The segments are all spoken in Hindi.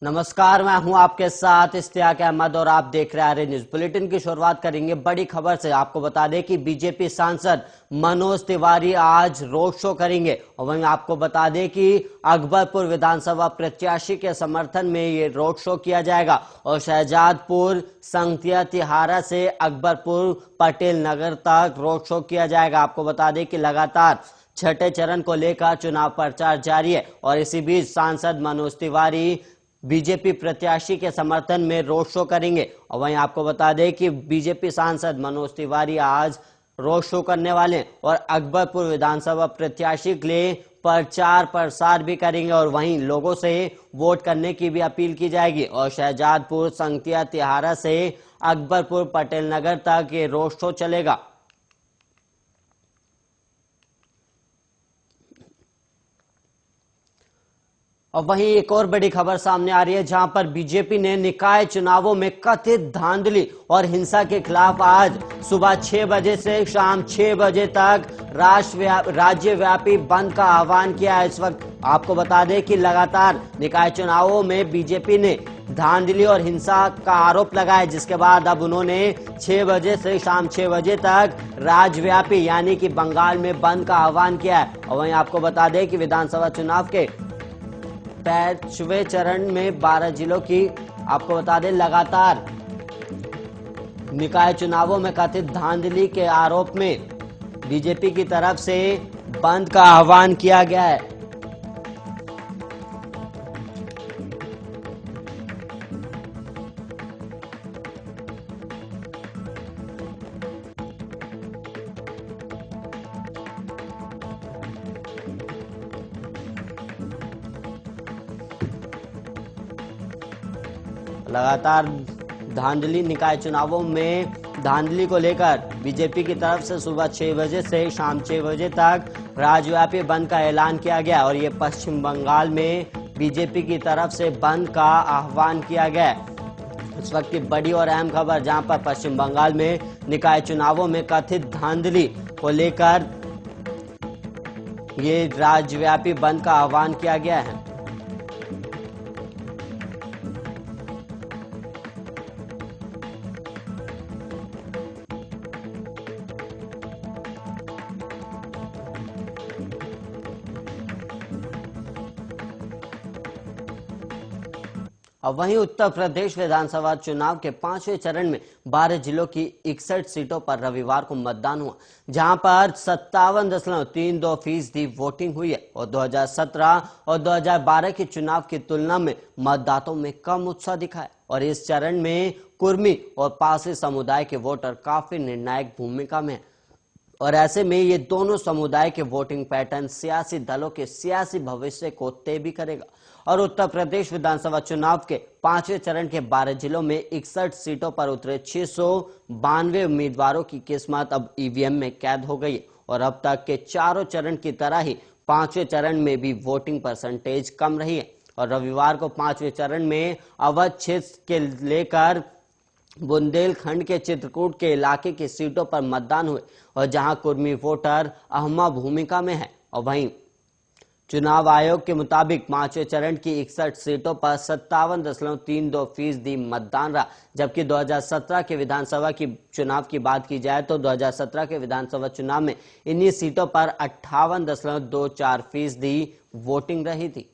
नमस्कार, मैं हूं आपके साथ इश्तियाक अहमद और आप देख रहे हैं आर्य न्यूज बुलेटिन की शुरुआत करेंगे बड़ी खबर से। आपको बता दें कि बीजेपी सांसद मनोज तिवारी आज रोड शो करेंगे और वहीं आपको बता दें कि अकबरपुर विधानसभा प्रत्याशी के समर्थन में ये रोड शो किया जाएगा और शहजादपुर, संगतिया, तिहारा से अकबरपुर पटेल नगर तक रोड शो किया जाएगा। आपको बता दें कि लगातार छठे चरण को लेकर चुनाव प्रचार जारी है और इसी बीच सांसद मनोज तिवारी बीजेपी प्रत्याशी के समर्थन में रोड शो करेंगे। और वहीं आपको बता दें कि बीजेपी सांसद मनोज तिवारी आज रोड शो करने वाले हैं और अकबरपुर विधानसभा प्रत्याशी के लिए प्रचार प्रसार भी करेंगे और वहीं लोगों से वोट करने की भी अपील की जाएगी। और शहजादपुर, संगतिया, तिहारा से अकबरपुर पटेल नगर तक ये रोड शो चलेगा। और वहीं एक और बड़ी खबर सामने आ रही है, जहां पर बीजेपी ने निकाय चुनावों में कथित धांधली और हिंसा के खिलाफ आज सुबह 6 बजे से शाम 6 बजे तक राज्यव्यापी बंद का आह्वान किया है। इस वक्त आपको बता दें कि लगातार निकाय चुनावों में बीजेपी ने धांधली और हिंसा का आरोप लगाया, जिसके बाद अब उन्होंने 6 बजे से शाम 6 बजे तक राज्यव्यापी यानी कि बंगाल में बंद का आह्वान किया है। और वहीं आपको बता दें कि विधानसभा चुनाव के 5वें चरण में 12 जिलों की आपको बता दें लगातार निकाय चुनावों में कथित धांधली के आरोप में बीजेपी की तरफ से बंद का आह्वान किया गया है। लगातार धांधली निकाय चुनावों में धांधली को लेकर बीजेपी की तरफ से सुबह 6 बजे से शाम 6 बजे तक राज्यव्यापी बंद का ऐलान किया गया और ये पश्चिम बंगाल में बीजेपी की तरफ से बंद का आह्वान किया गया। इस वक्त की बड़ी और अहम खबर, जहां पर पश्चिम बंगाल में निकाय चुनावों में कथित धांधली को लेकर ये राज्यव्यापी बंद का आह्वान किया गया है। और वहीं उत्तर प्रदेश विधानसभा चुनाव के 5वें चरण में 12 जिलों की 61 सीटों पर रविवार को मतदान हुआ, जहां पर 57.32% वोटिंग हुई है और 2017 और 2012 के चुनाव की तुलना में मतदाताओं में कम उत्साह दिखा है। और इस चरण में कुर्मी और पारसी समुदाय के वोटर काफी निर्णायक भूमिका में है और ऐसे में ये दोनों समुदाय के वोटिंग पैटर्न सियासी दलों के सियासी भविष्य को तय भी करेगा। और उत्तर प्रदेश विधानसभा चुनाव के 5वें चरण के 12 जिलों में 61 सीटों पर उतरे 692 उम्मीदवारों की किस्मत अब ईवीएम में कैद हो गई है और अब तक के चारों चरण की तरह ही 5वें चरण में भी वोटिंग परसेंटेज कम रही है। और रविवार को 5वें चरण में अवध क्षेत्र के लेकर बुंदेलखंड के चित्रकूट के इलाके की सीटों पर मतदान हुए और जहां कुर्मी वोटर अहम भूमिका में है। और वहीं चुनाव आयोग के मुताबिक 5वें चरण की 61 सीटों पर 57.32% मतदान रहा, जबकि 2017 के विधानसभा की चुनाव की बात की जाए तो 2017 के विधानसभा चुनाव में इन्हीं सीटों पर 58.24% वोटिंग रही थी।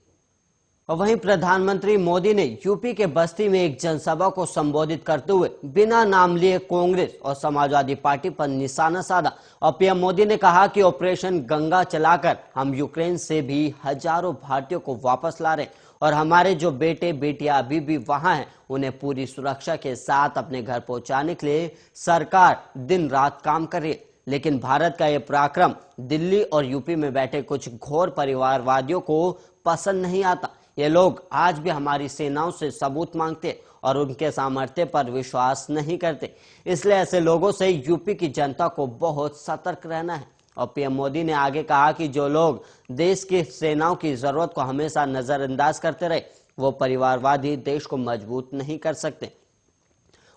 और वहीं प्रधानमंत्री मोदी ने यूपी के बस्ती में एक जनसभा को संबोधित करते हुए बिना नाम लिए कांग्रेस और समाजवादी पार्टी पर निशाना साधा और पीएम मोदी ने कहा कि ऑपरेशन गंगा चलाकर हम यूक्रेन से भी हजारों भारतीयों को वापस ला रहे हैं और हमारे जो बेटे बेटियां अभी भी वहां हैं उन्हें पूरी सुरक्षा के साथ अपने घर पहुंचाने के लिए सरकार दिन रात काम कर रही है। लेकिन भारत का यह पराक्रम दिल्ली और यूपी में बैठे कुछ घोर परिवारवादियों को पसंद नहीं आता। ये लोग आज भी हमारी सेनाओं से सबूत मांगते और उनके सामर्थ्य पर विश्वास नहीं करते, इसलिए ऐसे लोगों से यूपी की जनता को बहुत सतर्क रहना है। और पीएम मोदी ने आगे कहा कि जो लोग देश की सेनाओं की जरूरत को हमेशा नजरअंदाज करते रहे वो परिवारवादी देश को मजबूत नहीं कर सकते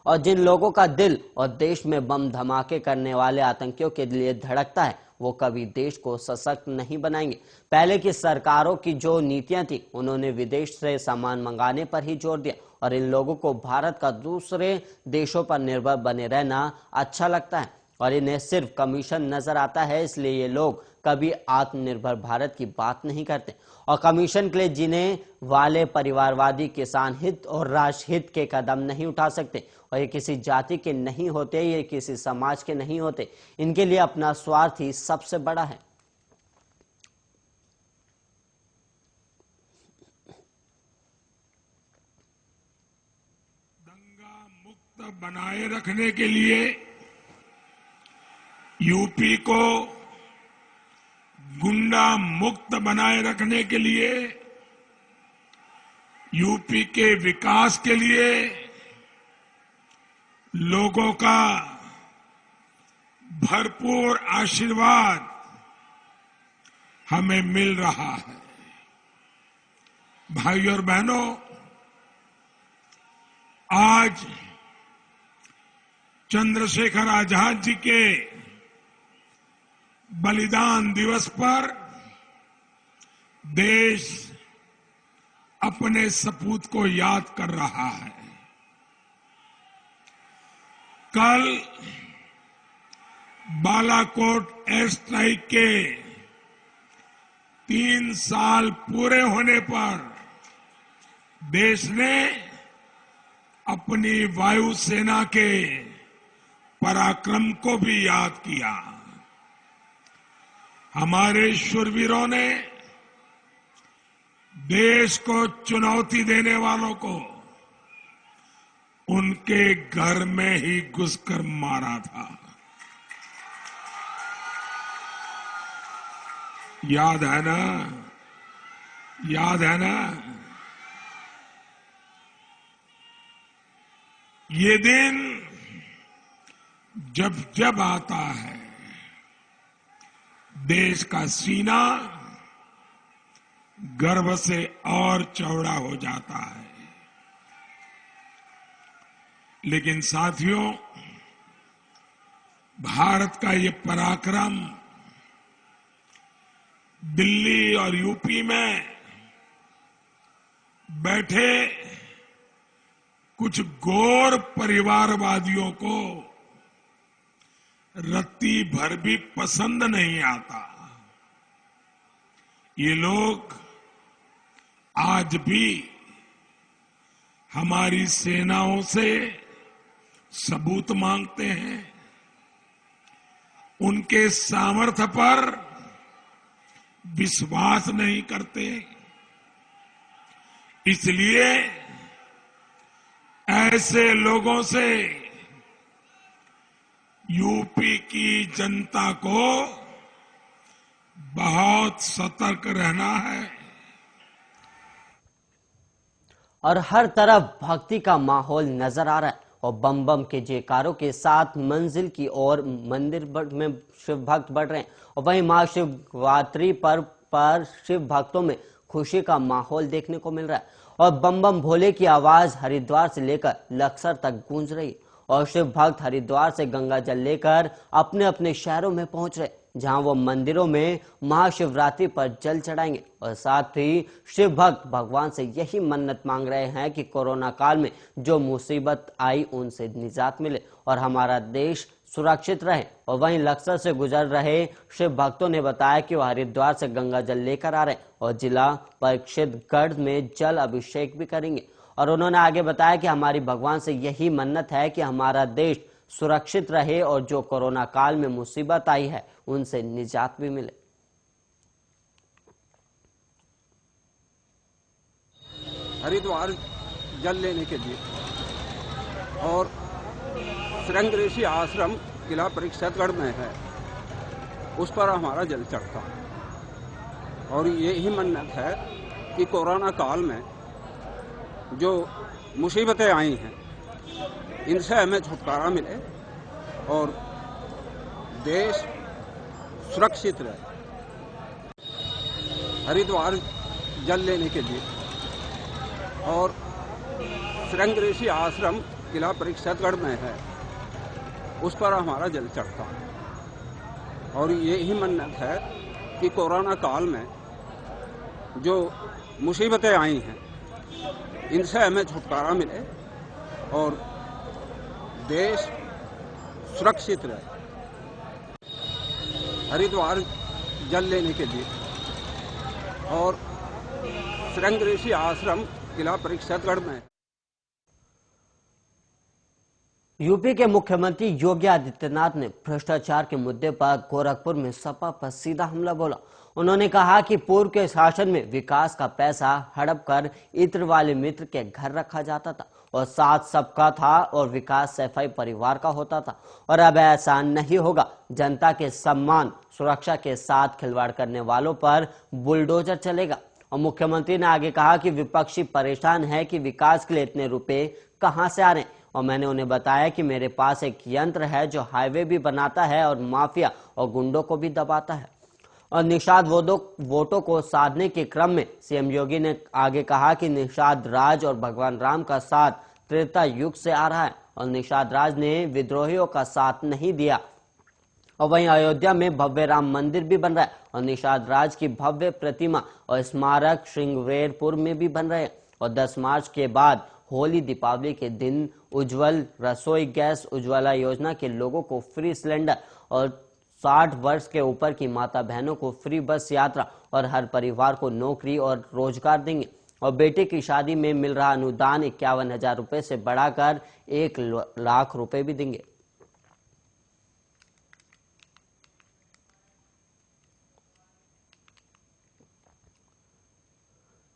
और जिन लोगों का दिल और देश में बम धमाके करने वाले आतंकियों के लिए धड़कता है वो कभी देश को सशक्त नहीं बनाएंगे। पहले की सरकारों की जो नीतियां थी उन्होंने विदेश से सामान मंगाने पर ही जोर दिया और इन लोगों को भारत का दूसरे देशों पर निर्भर बने रहना अच्छा लगता है और इन्हें सिर्फ कमीशन नजर आता है, इसलिए ये लोग कभी आत्मनिर्भर भारत की बात नहीं करते और कमीशन के लिए जीने वाले परिवारवादी किसान हित और राष्ट्र हित के कदम नहीं उठा सकते और ये किसी जाति के नहीं होते, ये किसी समाज के नहीं होते, इनके लिए अपना स्वार्थ ही सबसे बड़ा है। दंगा मुक्त बनाए रखने के लिए यूपी को गुंडा मुक्त बनाए रखने के लिए, यूपी के विकास के लिए लोगों का भरपूर आशीर्वाद हमें मिल रहा है। भाई और बहनों, आज चंद्रशेखर आजाद जी के बलिदान दिवस पर देश अपने सपूत को याद कर रहा है। कल बालाकोट एयर स्ट्राइक के 3 साल पूरे होने पर देश ने अपनी वायुसेना के पराक्रम को भी याद किया। हमारे शूरवीरों ने देश को चुनौती देने वालों को उनके घर में ही घुसकर मारा था। याद है ना? याद है ना? ये दिन जब जब आता है देश का सीना गर्व से और चौड़ा हो जाता है। लेकिन साथियों, भारत का ये पराक्रम दिल्ली और यूपी में बैठे कुछ गौर परिवारवादियों को रत्ती भर भी पसंद नहीं आता। ये लोग आज भी हमारी सेनाओं से सबूत मांगते हैं, उनके सामर्थ्य पर विश्वास नहीं करते। इसलिए ऐसे लोगों से यूपी की जनता को बहुत सतर्क रहना है। और हर तरफ भक्ति का माहौल नजर आ रहा है और बम बम के जयकारों के साथ मंजिल की ओर मंदिर में शिव भक्त बढ़ रहे हैं और वहीं महाशिवरात्रि पर शिव भक्तों में खुशी का माहौल देखने को मिल रहा है और बम बम भोले की आवाज हरिद्वार से लेकर लक्सर तक गूंज रही और शिव भक्त हरिद्वार से गंगा जल लेकर अपने अपने शहरों में पहुंच रहे, जहां वो मंदिरों में महाशिवरात्रि पर जल चढ़ाएंगे और साथ ही शिव भक्त भगवान से यही मन्नत मांग रहे हैं कि कोरोना काल में जो मुसीबत आई उनसे निजात मिले और हमारा देश सुरक्षित रहे। और वहीं लक्सर से गुजर रहे शिव भक्तों ने बताया कि वो हरिद्वार से गंगा जल लेकर आ रहे हैं और जिला परीक्षितगढ़ में जल अभिषेक भी करेंगे और उन्होंने आगे बताया कि हमारी भगवान से यही मन्नत है कि हमारा देश सुरक्षित रहे और जो कोरोना काल में मुसीबत आई है उनसे निजात भी मिले। हरिद्वार जल लेने के लिए और श्रृंग ऋषि आश्रम किला परीक्षितगढ़ में है, उस पर हमारा जल चढ़ता और यही मन्नत है कि कोरोना काल में जो मुसीबतें आई हैं इनसे हमें छुटकारा मिले और देश सुरक्षित रहे। हरिद्वार जल लेने के लिए और श्रृंग ऋषि आश्रम किला परीक्षितगढ़ में है, उस पर हमारा जल चढ़ता और यही मन्नत है कि कोरोना काल में जो मुसीबतें आई हैं इनसे हमें छुटकारा मिले और देश सुरक्षित रहे। हरिद्वार जल लेने के लिए और श्रृंग ऋषि आश्रम किला परिक्षेत्रगढ़ में। यूपी के मुख्यमंत्री योगी आदित्यनाथ ने भ्रष्टाचार के मुद्दे पर गोरखपुर में सपा पर सीधा हमला बोला। उन्होंने कहा कि पूर्व के शासन में विकास का पैसा हड़प कर इत्र वाले मित्र के घर रखा जाता था और साथ सबका था और विकास सैफई परिवार का होता था और अब ऐसा नहीं होगा। जनता के सम्मान सुरक्षा के साथ खिलवाड़ करने वालों पर बुलडोजर चलेगा। और मुख्यमंत्री ने आगे कहा कि विपक्षी परेशान है कि विकास के लिए इतने रुपए कहां से आ रहे हैं और मैंने उन्हें बताया कि मेरे पास एक यंत्र है जो हाईवे भी बनाता है और माफिया और गुंडों को भी दबाता है। और निषाद वोटों को साधने के क्रम में सीएम योगी ने आगे कहा कि निषाद राज और भगवान राम का साथ त्रेता युग से आ रहा है और निषाद राज ने विद्रोहियों का साथ नहीं दिया। और वहीं अयोध्या में भव्य राम मंदिर भी बन रहा है और निषाद राज की भव्य प्रतिमा और स्मारक श्रृंगवेरपुर में भी बन रहे हैं। और 10 मार्च के बाद होली दीपावली के दिन उज्जवल रसोई गैस उज्ज्वला योजना के लोगों को फ्री सिलेंडर और 60 वर्ष के ऊपर की माता बहनों को फ्री बस यात्रा और हर परिवार को नौकरी और रोजगार देंगे। और बेटे की शादी में मिल रहा अनुदान 51,000 रुपए से बढ़ाकर 1 लाख रुपए भी देंगे।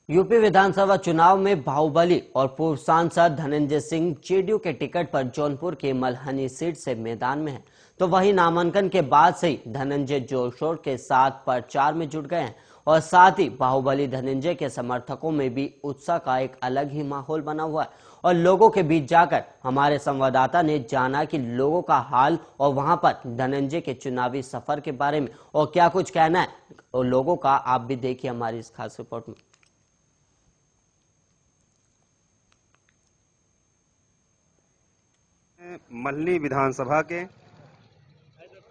यूपी विधानसभा चुनाव में बाहुबली और पूर्व सांसद धनंजय सिंह जेडीयू के टिकट पर जौनपुर के मल्हनी सीट से मैदान में हैं, तो वहीं नामांकन के बाद से ही धनंजय जोर शोर के साथ प्रचार में जुट गए हैं और साथ ही बाहुबली धनंजय के समर्थकों में भी उत्साह का एक अलग ही माहौल बना हुआ है। और लोगों के बीच जाकर हमारे संवाददाता ने जाना कि लोगों का हाल और वहां पर धनंजय के चुनावी सफर के बारे में और क्या कुछ कहना है और लोगों का। आप भी देखिए हमारी इस खास रिपोर्ट में। मल्हनी विधानसभा के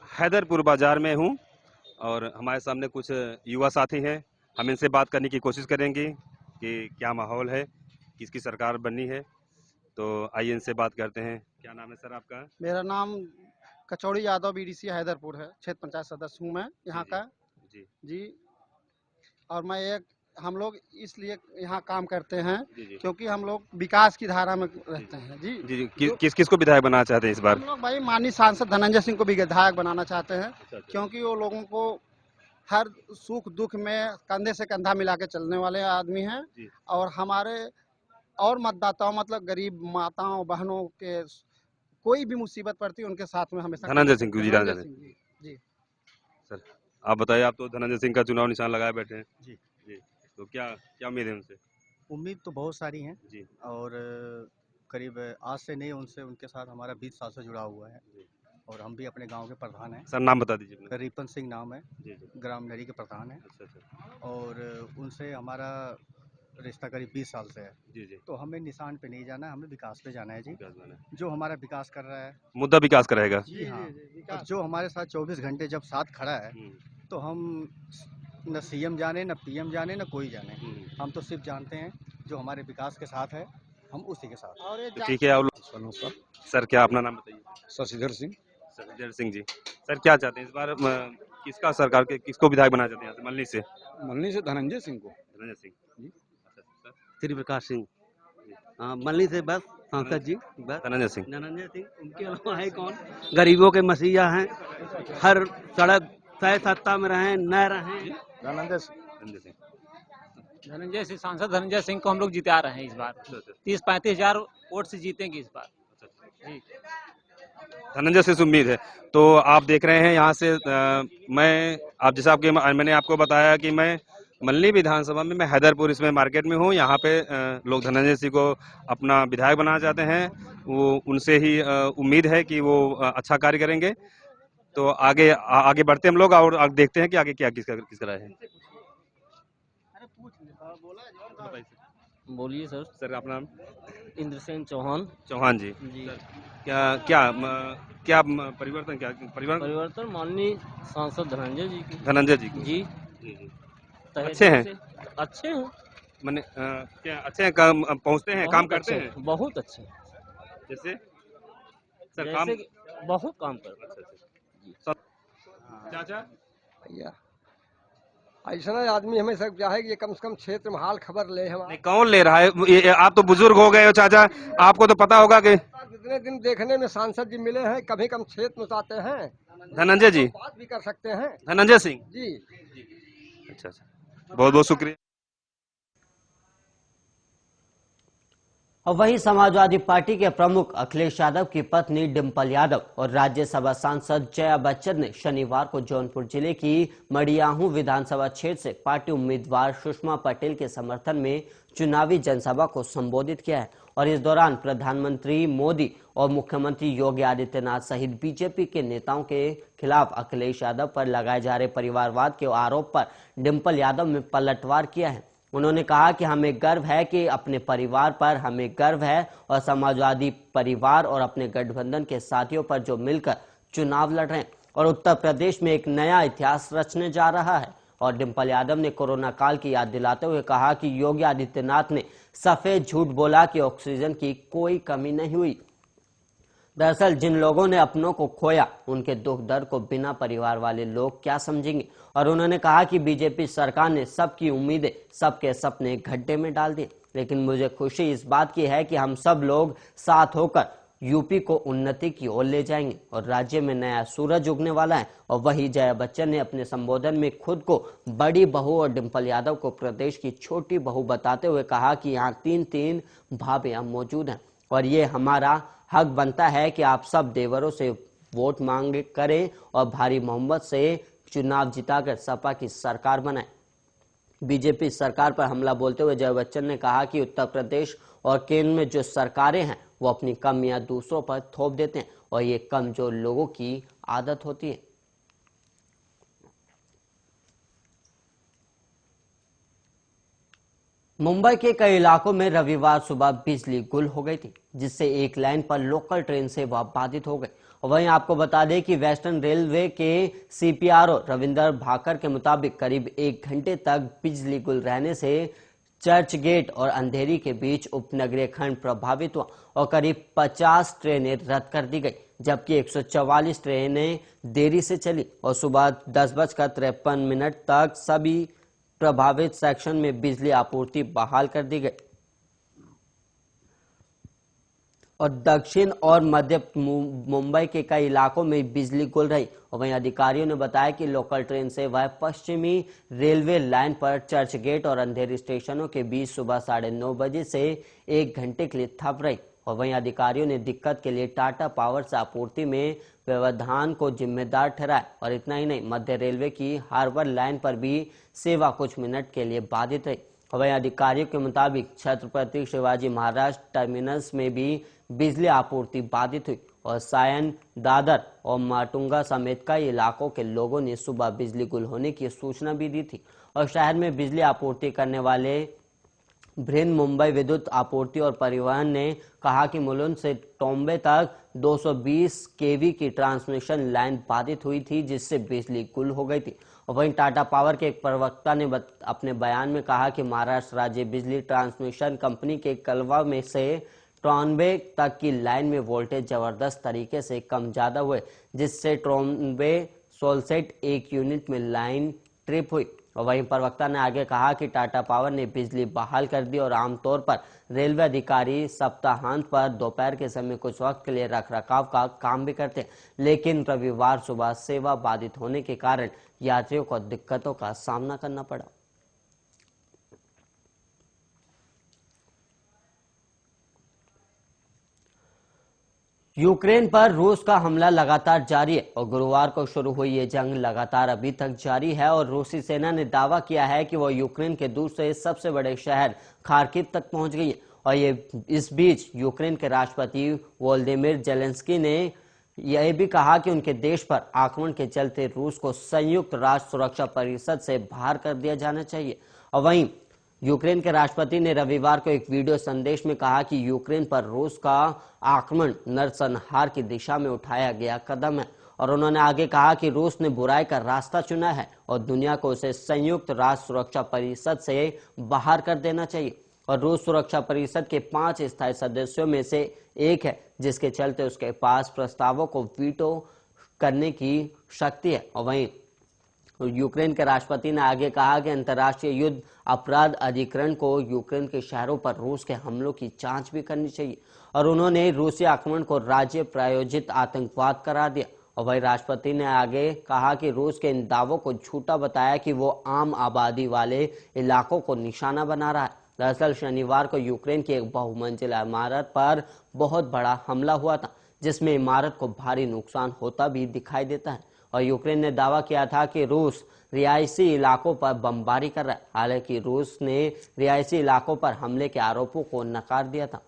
हैदरपुर बाजार में हूं और हमारे सामने कुछ युवा साथी हैं। हम इनसे बात करने की कोशिश करेंगे कि क्या माहौल है, किसकी सरकार बननी है। तो आइए इनसे बात करते हैं। क्या नाम है सर आपका? मेरा नाम कचौड़ी यादव बीडीसी हैदरपुर है। क्षेत्र पंचायत सदस्य हूँ मैं यहाँ का जी। और मैं हम लोग इसलिए यहाँ काम करते हैं क्योंकि हम लोग विकास की धारा में रहते हैं जी। किस किस को विधायक बनाना चाहते हैं इस बार? हम लोग भाई माननीय सांसद धनंजय सिंह को भी विधायक बनाना चाहते हैं क्योंकि वो लोगों को हर सुख दुख में कंधे से कंधा मिला के चलने वाले आदमी हैं और हमारे और मतदाताओं मतलब गरीब माताओं बहनों के कोई भी मुसीबत पड़ती है उनके साथ में हमेशा धनंजय सिंह जी। सर आप बताइए, आप तो धनंजय सिंह का चुनाव निशान लगाए बैठे हैं जी। तो क्या क्या उम्मीद है उनसे? उम्मीद तो बहुत सारी हैं जी। और करीब आज से नहीं उनके साथ हमारा 20 साल से जुड़ा हुआ है और हम भी अपने गांव के प्रधान हैं। सर नाम बता दीजिए अपना। रिपन सिंह नाम है ग्राम नरी के प्रधान है। अच्छा। और उनसे हमारा रिश्ता करीब 20 साल से है जी। तो हमें निशान पे नहीं जाना है, हमें विकास पे जाना है जी। जो हमारा विकास कर रहा है, मुद्दा विकास का रहेगा जी हाँ। जो हमारे साथ 24 घंटे जब साथ खड़ा है तो हम न सीएम जाने न पीएम जाने न कोई जाने, हम तो सिर्फ जानते हैं जो हमारे विकास के साथ है हम उसी के साथ। और तो ठीक है आप सर क्या अपना नाम बताइए? शशिधर सिंह। शशिधर सिंह जी। सर क्या चाहते हैं इस बार किसका सरकार के किसको विधायक बनाना चाहते हैं यहाँ से मल्हनी से? मल्हनी से धनंजय सिंह को। धनंजय सिंह जी। त्रिप्रकाश सिंह मल्हनी से बस सांसद जी बस। धनंजय सिंह उनके अलावा है कौन? गरीबों के मसीहा हैं, हर सड़क चाहे सत्ता में रहें न रहें। धनंजय सिंह सांसद धनंजय सिंह को हम लोग जिता रहे हैं इस बार। 30-35 हजार वोट से जीतेंगे इस बार। धनंजय से उम्मीद है। तो आप देख रहे हैं यहाँ से मैंने आपको बताया कि मैं मल्हनी विधानसभा में मैं हैदरपुर इसमें मार्केट में हूँ। यहाँ पे लोग धनंजय सिंह को अपना विधायक बनाना चाहते हैं। वो उनसे ही उम्मीद है कि वो अच्छा कार्य करेंगे। तो आगे बढ़ते हम लोग और देखते हैं कि आगे क्या किसका राय है। बोलिए सर। सर अपना नाम? इंद्रसेन चौहान जी। क्या क्या परिवर्तन, क्या परिवर्तन माननीय सांसद धनंजय जी की। धनंजय जी को जी जी। तहे अच्छे दिल हैं? से अच्छे हैं, मैंने क्या अच्छे हैं, काम पहुंचते हैं, काम करते हैं बहुत अच्छे हैं। जैसे सर काम जैसे कि बहुत काम करते हैं। चाचा भैया ऐसा आदमी हमें सब चाहे कि ये कम से कम क्षेत्र में हाल खबर ले हम। नहीं, कौन ले रहा है? आप तो बुजुर्ग हो गए हो चाचा, आपको तो पता होगा कि जितने दिन देखने में सांसद जी मिले हैं, कभी कम क्षेत्र में आते हैं। धनंजय जी बात भी कर सकते हैं। धनंजय सिंह जी अच्छा, बहुत बहुत शुक्रिया। और वहीं समाजवादी पार्टी के प्रमुख अखिलेश यादव की पत्नी डिंपल यादव और राज्यसभा सांसद जया बच्चन ने शनिवार को जौनपुर जिले की मडियाहू विधानसभा क्षेत्र से पार्टी उम्मीदवार सुषमा पटेल के समर्थन में चुनावी जनसभा को संबोधित किया है। और इस दौरान प्रधानमंत्री मोदी और मुख्यमंत्री योगी आदित्यनाथ सहित बीजेपी के नेताओं के खिलाफ अखिलेश यादव पर लगाए जा रहे परिवारवाद के आरोप पर डिंपल यादव ने पलटवार किया है। उन्होंने कहा कि हमें गर्व है कि अपने परिवार पर हमें गर्व है और समाजवादी परिवार और अपने गठबंधन के साथियों पर जो मिलकर चुनाव लड़ रहे हैं और उत्तर प्रदेश में एक नया इतिहास रचने जा रहा है। और डिंपल यादव ने कोरोना काल की याद दिलाते हुए कहा कि योगी आदित्यनाथ ने सफेद झूठ बोला कि ऑक्सीजन की कोई कमी नहीं हुई। दरअसल जिन लोगों ने अपनों को खोया उनके दुख दर्द को बिना परिवार वाले लोग क्या समझेंगे। और उन्होंने कहा कि बीजेपी सरकार ने सबकी उम्मीदें, सबके सपने गड्ढे में डाल दिए, लेकिन मुझे खुशी इस बात की है कि हम सब लोग साथ होकर यूपी को उन्नति की ओर ले जाएंगे और राज्य में नया सूरज उगने वाला है। और वही जया बच्चन ने अपने संबोधन में खुद को बड़ी बहू और डिंपल यादव को प्रदेश की छोटी बहू बताते हुए कहा कि यहाँ 3-3 भाभियां मौजूद हैं और ये हमारा हक बनता है कि आप सब देवरों से वोट मांग करें और भारी मोहम्मत से चुनाव जिताकर सपा की सरकार बनाएं। बीजेपी सरकार पर हमला बोलते हुए जया बच्चन ने कहा कि उत्तर प्रदेश और केंद्र में जो सरकारें हैं वो अपनी कमियां दूसरों पर थोप देते हैं और ये कमजोर लोगों की आदत होती है। मुंबई के कई इलाकों में रविवार सुबह बिजली गुल हो गई थी, जिससे एक लाइन पर लोकल ट्रेन सेवा बाधित हो गई। और वहीं आपको बता दें कि वेस्टर्न रेलवे के सीपीआरओ रविंदर भाकर के मुताबिक करीब 1 घंटे तक बिजली गुल रहने से चर्च गेट और अंधेरी के बीच उपनगरीय खंड प्रभावित हुआ और करीब 50 ट्रेनें रद्द कर दी गई, जबकि 144 ट्रेनें देरी से चली और सुबह 10:53 तक सभी प्रभावित सेक्शन में बिजली आपूर्ति बहाल कर दी गई। और दक्षिण और मध्य मुंबई के कई इलाकों में बिजली गुल रही। और वहीं अधिकारियों ने बताया कि लोकल ट्रेन सेवाएं पश्चिमी रेलवे लाइन पर चर्च गेट और अंधेरी स्टेशनों के बीच सुबह 9:30 बजे से 1 घंटे के लिए ठप रही। और वहीं अधिकारियों ने दिक्कत के लिए टाटा पावर से आपूर्ति में व्यवधान को जिम्मेदार ठहराया। और इतना ही नहीं, मध्य रेलवे की हार्बर लाइन पर भी सेवा कुछ मिनट के लिए बाधित रही। और वहीं अधिकारियों के मुताबिक छत्रपति शिवाजी महाराज टर्मिनस में भी बिजली आपूर्ति बाधित हुई और सायन, दादर और माटुंगा समेत कई इलाकों के लोगों ने सुबह बिजली गुल होने की सूचना भी दी थी। और शहर में बिजली आपूर्ति करने वाले बृहन मुंबई विद्युत आपूर्ति और परिवहन ने कहा कि मुलुंड से टोम्बे तक 220 केवी की ट्रांसमिशन लाइन बाधित हुई थी, जिससे बिजली गुल हो गई थी। और वहीं टाटा पावर के एक प्रवक्ता ने अपने बयान में कहा कि महाराष्ट्र राज्य बिजली ट्रांसमिशन कंपनी के कलवा में से ट्रॉनबे तक की लाइन में वोल्टेज जबरदस्त तरीके से कम ज्यादा हुए, जिससे ट्रॉनबे सोलसेट 1 यूनिट में लाइन ट्रिप हुई। और वहीं प्रवक्ता ने आगे कहा कि टाटा पावर ने बिजली बहाल कर दी और आमतौर पर रेलवे अधिकारी सप्ताहांत पर दोपहर के समय कुछ वक्त के लिए रखरखाव का काम भी करते हैं, लेकिन रविवार सुबह सेवा बाधित होने के कारण यात्रियों को दिक्कतों का सामना करना पड़ा। यूक्रेन पर रूस का हमला लगातार जारी है और गुरुवार को शुरू हुई ये जंग लगातार अभी तक जारी है। और रूसी सेना ने दावा किया है कि वो यूक्रेन के दूसरे सबसे बड़े शहर खार्किव तक पहुंच गई है। और ये इस बीच यूक्रेन के राष्ट्रपति वोलोदिमीर जेलेंस्की ने यह भी कहा कि उनके देश पर आक्रमण के चलते रूस को संयुक्त राष्ट्र सुरक्षा परिषद से बाहर कर दिया जाना चाहिए। और वहीं यूक्रेन के राष्ट्रपति ने रविवार को एक वीडियो संदेश में कहा कि यूक्रेन पर रूस का आक्रमण नरसंहार की दिशा में उठाया गया कदम है और उन्होंने आगे कहा कि रूस ने बुराई का रास्ता चुना है और दुनिया को उसे संयुक्त राष्ट्र सुरक्षा परिषद से बाहर कर देना चाहिए और रूस सुरक्षा परिषद के 5 स्थायी सदस्यों में से एक है, जिसके चलते उसके पास प्रस्तावों को वीटो करने की शक्ति है। और वहीं यूक्रेन के राष्ट्रपति ने आगे कहा कि अंतर्राष्ट्रीय युद्ध अपराध अधिकरण को यूक्रेन के शहरों पर रूस के हमलों की जांच भी करनी चाहिए और उन्होंने रूसी आक्रमण को राज्य प्रायोजित आतंकवाद करार दिया। और वही राष्ट्रपति ने आगे कहा कि रूस के इन दावों को झूठा बताया कि वो आम आबादी वाले इलाकों को निशाना बना रहा है। दरअसल शनिवार को यूक्रेन की एक बहुमंजिला इमारत पर बहुत बड़ा हमला हुआ था, जिसमें इमारत को भारी नुकसान होता भी दिखाई देता है और यूक्रेन ने दावा किया था कि रूस रिहायशी इलाकों पर बमबारी कर रहा है। हालांकि रूस ने रिहायशी इलाकों पर हमले के आरोपों को नकार दिया था।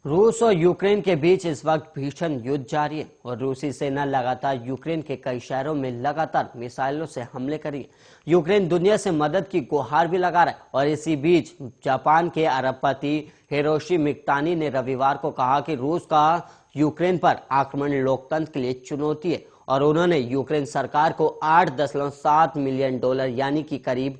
रूस और यूक्रेन के बीच इस वक्त भीषण युद्ध जारी है और रूसी सेना लगातार यूक्रेन के कई शहरों में लगातार मिसाइलों से हमले कर रही है। यूक्रेन दुनिया से मदद की गुहार भी लगा रहा है और इसी बीच जापान के अरबपति हिरोशी मिकातानी ने रविवार को कहा कि रूस का यूक्रेन पर आक्रमण लोकतंत्र के लिए चुनौती है और उन्होंने यूक्रेन सरकार को $8.7 मिलियन यानी कि करीब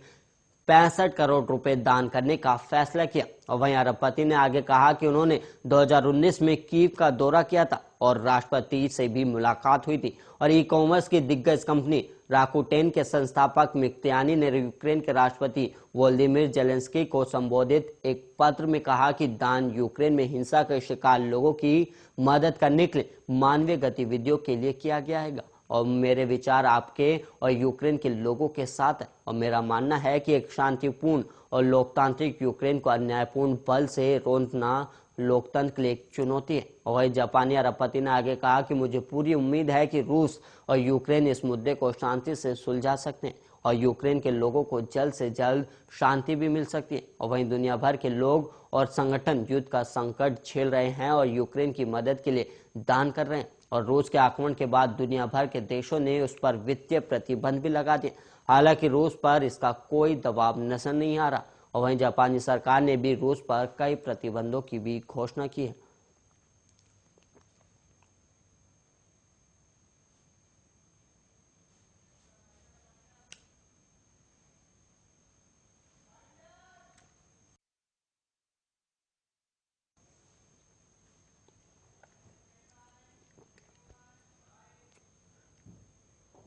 65 करोड़ रुपए दान करने का फैसला किया। और वहीं अरबपति ने आगे कहा कि उन्होंने 2019 में कीव का दौरा किया था और राष्ट्रपति से भी मुलाकात हुई थी और ई कॉमर्स की दिग्गज कंपनी राकुटेन के संस्थापक मिकातानी ने यूक्रेन के राष्ट्रपति वोलोदिमीर जेलेंस्की को संबोधित एक पत्र में कहा कि दान यूक्रेन में हिंसा के शिकार लोगों की मदद करने के लिए मानवीय गतिविधियों के लिए किया गया है और मेरे विचार आपके और यूक्रेन के लोगों के साथ है और मेरा मानना है कि एक शांतिपूर्ण और लोकतांत्रिक यूक्रेन को अन्यायपूर्ण बल से रोकना लोकतंत्र के लिए एक चुनौती है। और वही जापानी अरबपति ने आगे कहा कि मुझे पूरी उम्मीद है कि रूस और यूक्रेन इस मुद्दे को शांति से सुलझा सकते हैं और यूक्रेन के लोगों को जल्द से जल्द शांति भी मिल सकती है। और वहीं दुनिया भर के लोग और संगठन युद्ध का संकट झेल रहे हैं और यूक्रेन की मदद के लिए दान कर रहे हैं और रूस के आक्रमण के बाद दुनिया भर के देशों ने उस पर वित्तीय प्रतिबंध भी लगा दिए। हालांकि रूस पर इसका कोई दबाव नजर नहीं आ रहा और वहीं जापानी सरकार ने भी रूस पर कई प्रतिबंधों की भी घोषणा की है।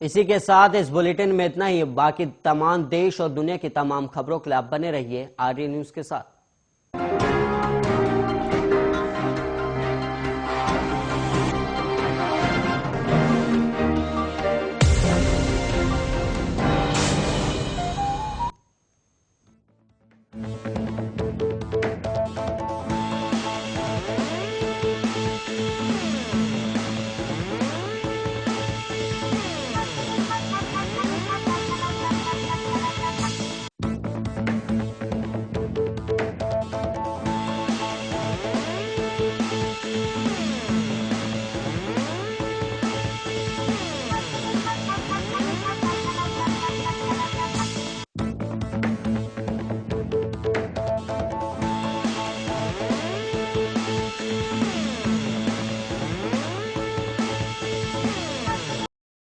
इसी के साथ इस बुलेटिन में इतना ही। बाकी तमाम देश और दुनिया की तमाम खबरों के लिए आप बने रहिए आरडी न्यूज के साथ।